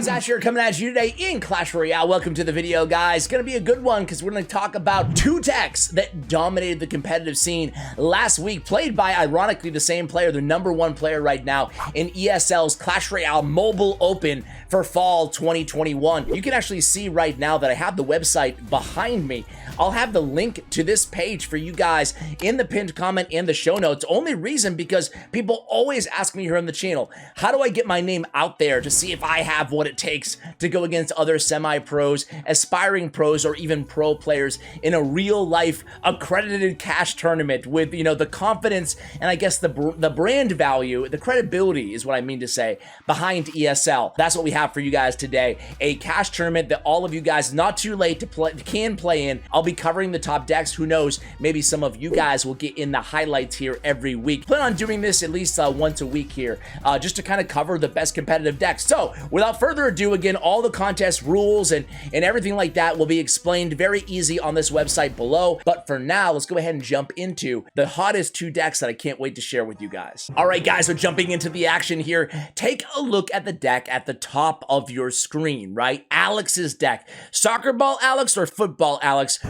boys, Ash here coming at you today in Clash Royale. Welcome to the video, guys. It's gonna be a good one because we're gonna talk about two decks that dominated the competitive scene last week, played by, ironically, the same player, the #1 player right now in ESL's Clash Royale Mobile Open for Fall 2021. You can actually see right now that I have the website behind me. I'll have the link to this page for you guys in the pinned comment and the show notes. Only reason because people always ask me here on the channel, how do I get my name out there to see if I have what it takes to go against other semi-pros, aspiring pros, or even pro players in a real life accredited cash tournament with, you know, the confidence and I guess the brand value, the credibility is what I mean to say, behind ESL. That's what we have for you guys today. A cash tournament that all of you guys, not too late to play, can play in. I'll be covering the top decks. Who knows, maybe some of you guys will get in the highlights here every week. Plan on doing this at least once a week here, just to kind of cover the best competitive decks. So without further ado, again, all the contest rules and everything like that will be explained very easy on this website below. But for now, let's go ahead and jump into the hottest two decks that I can't wait to share with you guys. All right, guys, so jumping into the action here, take a look at the deck at the top of your screen, right? Alex's deck. Soccer ball Alex or football Alex?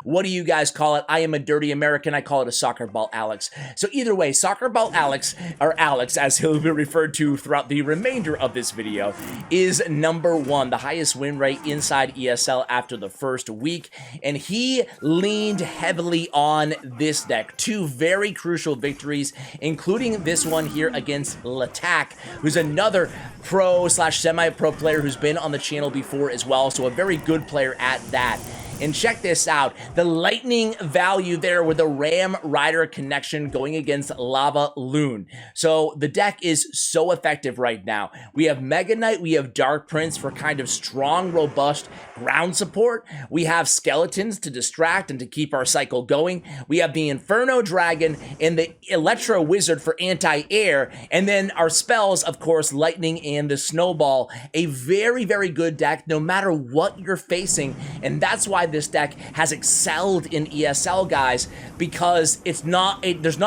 What do you guys call it? I am a dirty American. I call it a soccer ball Alex. So either way, soccer ball Alex, or Alex as he'll be referred to throughout the remainder of this video, is #1, the highest win rate inside ESL after the first week. And he leaned heavily on this deck. Two very crucial victories, including this one here against Latak, who's another pro slash semi-pro player who's been on the channel before as well. So a very good player at that. And check this out, the lightning value there with the Ram Rider connection going against Lava Loon. So the deck is so effective right now. We have Mega Knight, we have Dark Prince for kind of strong, robust ground support. We have Skeletons to distract and to keep our cycle going. We have the Inferno Dragon and the Electro Wizard for anti-air. And then our spells, of course, Lightning and the Snowball. A very, very good deck no matter what you're facing. And that's why this deck has excelled in ESL, guys, because there's not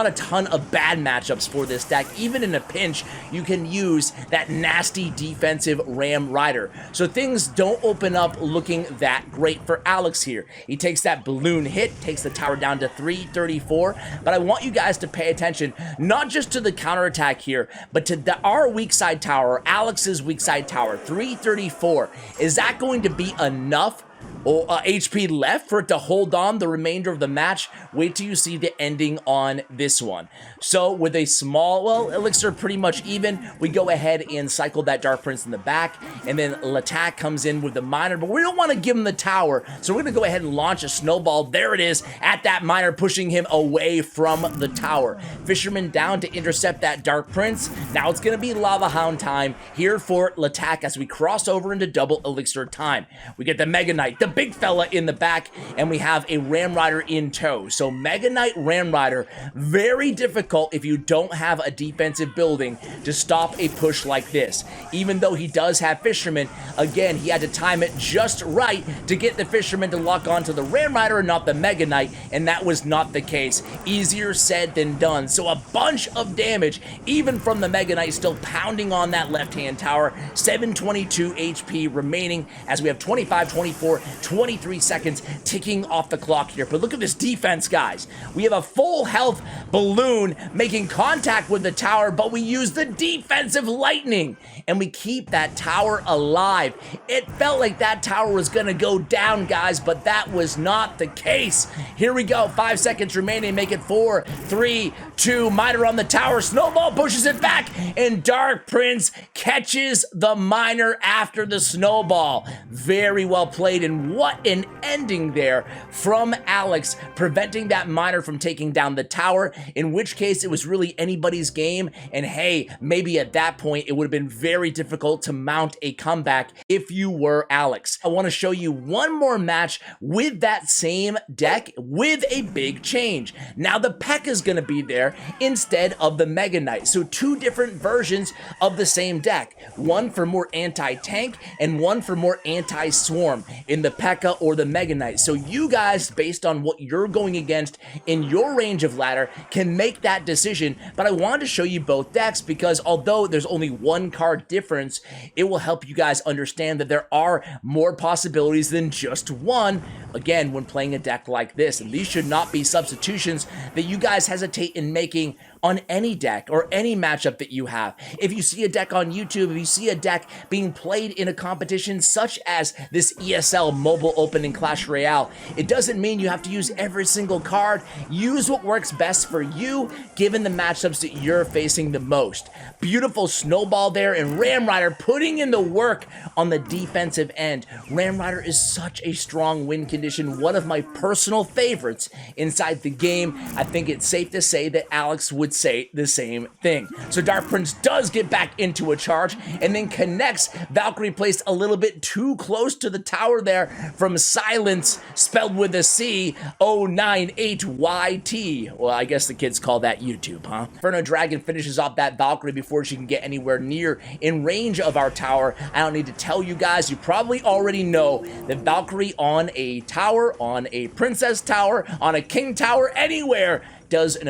a ton of bad matchups for this deck. Even in a pinch, you can use that nasty defensive Ram Rider. So things don't open up looking that great for Alex here. He takes that balloon hit, takes the tower down to 334, but I want you guys to pay attention, not just to the counterattack here, but to our weak side tower, Alex's weak side tower, 334. Is that going to be enough HP left for it to hold on the remainder of the match? Wait till you see the ending on this one. So with a small, well, elixir pretty much even, we go ahead and cycle that Dark Prince in the back, and then Latak comes in with the miner, but we don't want to give him the tower, so we're going to go ahead and launch a snowball. There it is at that miner, pushing him away from the tower. Fisherman down to intercept that Dark Prince. Now it's going to be Lava Hound time here for Latak as we cross over into double elixir time. We get the Mega Knight, the big fella in the back, and we have a Ram Rider in tow. So Mega Knight Ram Rider, very difficult if you don't have a defensive building to stop a push like this. Even though he does have Fisherman, again, he had to time it just right to get the Fisherman to lock onto the Ram Rider and not the Mega Knight, and that was not the case. Easier said than done. So a bunch of damage, even from the Mega Knight, still pounding on that left-hand tower. 722 HP remaining as we have 25, 24, 23 seconds ticking off the clock here. But look at this defense, guys. We have a full health balloon making contact with the tower, but we use the defensive lightning and we keep that tower alive. It felt like that tower was gonna go down, guys, but that was not the case. Here we go, 5 seconds remaining, make it 4, 3, 2, miner on the tower, snowball pushes it back, and Dark Prince catches the miner after the snowball. Very well played, and what an ending there from Alex, preventing that miner from taking down the tower, in which case it was really anybody's game, and hey, maybe at that point it would have been very difficult to mount a comeback if you were Alex. I want to show you one more match with that same deck with a big change. Now the Pekka is going to be there instead of the Mega Knight, so two different versions of the same deck, one for more anti-tank and one for more anti-swarm. In the Pekka or the Mega Knight. So you guys, based on what you're going against in your range of ladder, can make that decision. But I wanted to show you both decks because although there's only one card difference, it will help you guys understand that there are more possibilities than just one, again, when playing a deck like this. And these should not be substitutions that you guys hesitate in making on any deck or any matchup that you have. If you see a deck on YouTube, if you see a deck being played in a competition such as this ESL Mobile Open in Clash Royale, it doesn't mean you have to use every single card. Use what works best for you, given the matchups that you're facing the most. Beautiful snowball there, and Ram Rider putting in the work on the defensive end. Ram Rider is such a strong win condition, one of my personal favorites inside the game. I think it's safe to say that Alex would say the same thing. So Dark Prince does get back into a charge and then connects. Valkyrie placed a little bit too close to the tower there from Silence, spelled with a C, 098YT. Well, I guess the kids call that YouTube, huh? Inferno Dragon finishes off that Valkyrie before she can get anywhere near in range of our tower. I don't need to tell you guys, you probably already know that Valkyrie on a tower, on a princess tower, on a king tower, anywhere, does an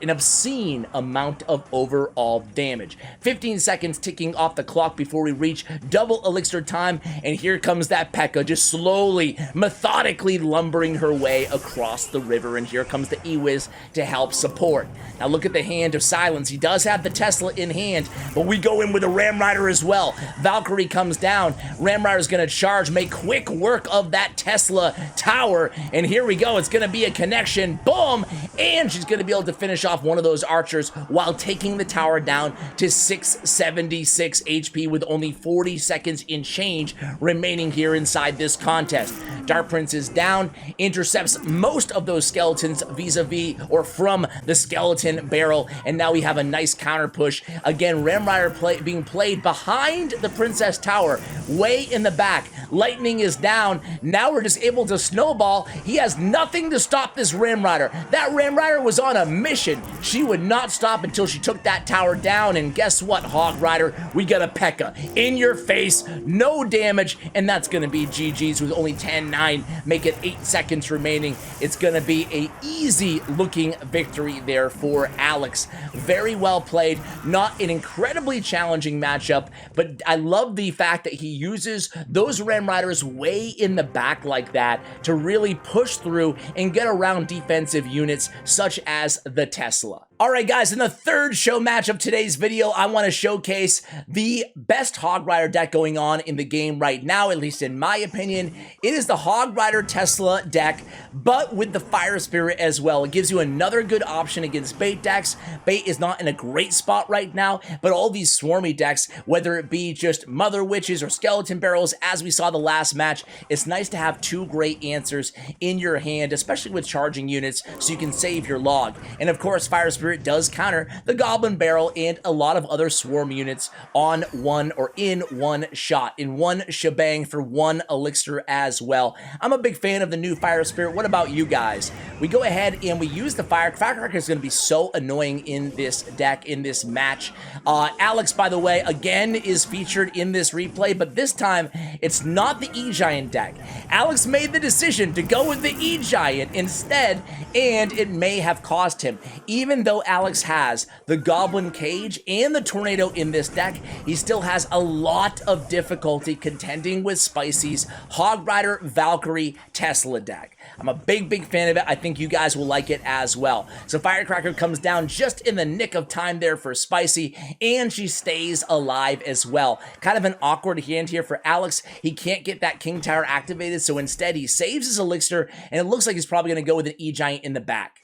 obscene amount of overall damage. 15 seconds ticking off the clock before we reach double elixir time, and here comes that Pekka just slowly, methodically lumbering her way across the river, and here comes the E-Wiz to help support. Now look at the hand of Silence. He does have the Tesla in hand, but we go in with a Ram Rider as well. Valkyrie comes down. Ram Rider's gonna charge, make quick work of that Tesla tower, and here we go. It's gonna be a connection. Boom! And she's going to be able to finish off one of those archers while taking the tower down to 676 HP with only 40 seconds in change remaining here inside this contest. Dark Prince is down, intercepts most of those skeletons vis-a-vis or from the skeleton barrel, and now we have a nice counter push. Again, Ram Rider being played behind the Princess Tower, way in the back. Lightning is down. Now we're just able to snowball. He has nothing to stop this Ram Rider. That Ram Rider was on a mission. She would not stop until she took that tower down, and guess what, Hog Rider? We got a Pekka in your face, no damage, and that's gonna be GG's with only 10-9, make it 8 seconds remaining. It's gonna be a easy looking victory there for Alex. Very well played, not an incredibly challenging matchup, but I love the fact that he uses those Ram Riders way in the back like that to really push through and get around defensive units such as the Tesla. Alright guys, in the third show match of today's video, I want to showcase the best Hog Rider deck going on in the game right now, at least in my opinion. It is the Hog Rider Tesla deck, but with the Fire Spirit as well. It gives you another good option against bait decks. Bait is not in a great spot right now, but all these swarmy decks, whether it be just Mother Witches or Skeleton Barrels, as we saw the last match, it's nice to have two great answers in your hand, especially with charging units, so you can save your log. And of course, Fire Spirit does counter the Goblin Barrel and a lot of other swarm units on one or in one shot, in one shebang for one elixir as well. I'm a big fan of the new Fire Spirit. What about you guys? We go ahead and we use the Firecracker is going to be so annoying in this deck, in this match. Alex, by the way, again is featured in this replay, but this time it's not the E-Giant deck. Alex made the decision to go with the E-Giant instead, and it may have cost him. Even though Alex has the Goblin Cage and the Tornado in this deck, he still has a lot of difficulty contending with Spicy's Hog Rider Valkyrie Tesla deck. I'm a big fan of it. I think you guys will like it as well. So Firecracker comes down just in the nick of time there for Spicy, and she stays alive as well. Kind of an awkward hand here for Alex. He can't get that King Tower activated, so instead he saves his elixir, and it looks like he's probably going to go with an E-Giant in the back.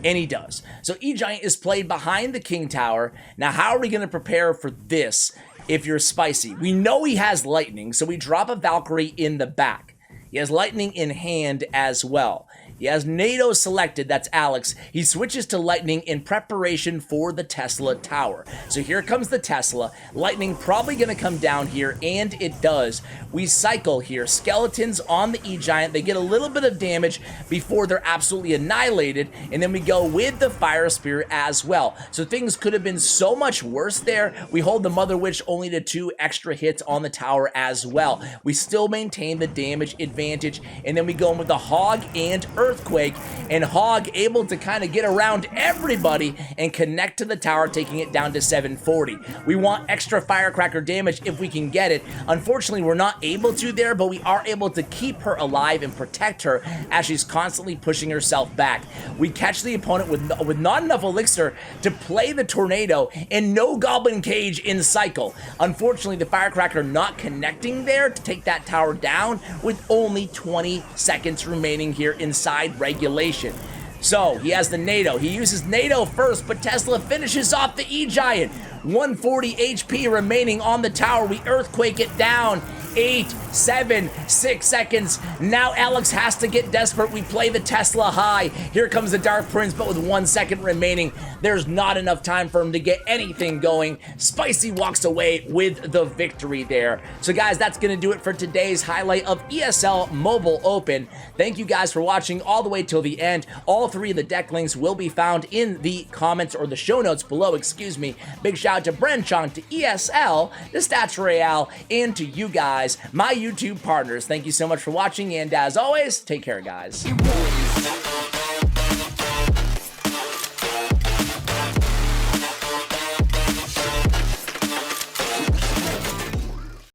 And he does. So E-Giant is played behind the King Tower. Now, how are we going to prepare for this if you're Spicy? We know he has Lightning, so we drop a Valkyrie in the back. He has Lightning in hand as well. He has NATO selected, that's Alex. He switches to Lightning in preparation for the Tesla tower. So here comes the Tesla. Lightning probably going to come down here, and it does. We cycle here. Skeletons on the E-Giant. They get a little bit of damage before they're absolutely annihilated, and then we go with the Fire Spirit as well. So things could have been so much worse there. We hold the Mother Witch only to 2 extra hits on the tower as well. We still maintain the damage advantage, and then we go in with the Hog and Earthquake, and Hog able to kind of get around everybody and connect to the tower, taking it down to 740. We want extra Firecracker damage if we can get it. Unfortunately, we're not able to there, but we are able to keep her alive and protect her as she's constantly pushing herself back. We catch the opponent with not enough elixir to play the tornado and no Goblin Cage in cycle. Unfortunately, the Firecracker not connecting there to take that tower down with only 20 seconds remaining here inside regulation. So he has the NATO. He uses NATO first, but Tesla finishes off the E-Giant. 140 HP remaining on the tower. We Earthquake it down. 8, 7, 6 seconds. Now Alex has to get desperate. We play the Tesla high. Here comes the Dark Prince, but with 1 second remaining, there's not enough time for him to get anything going. Spicy walks away with the victory there. So guys, that's going to do it for today's highlight of ESL Mobile Open. Thank you guys for watching all the way till the end. All 3 of the deck links will be found in the comments or the show notes below, excuse me. Big shout out to Bren Chong, to ESL, to Stutts Royale, and to you guys, my YouTube partners. Thank you so much for watching, and as always, take care, guys.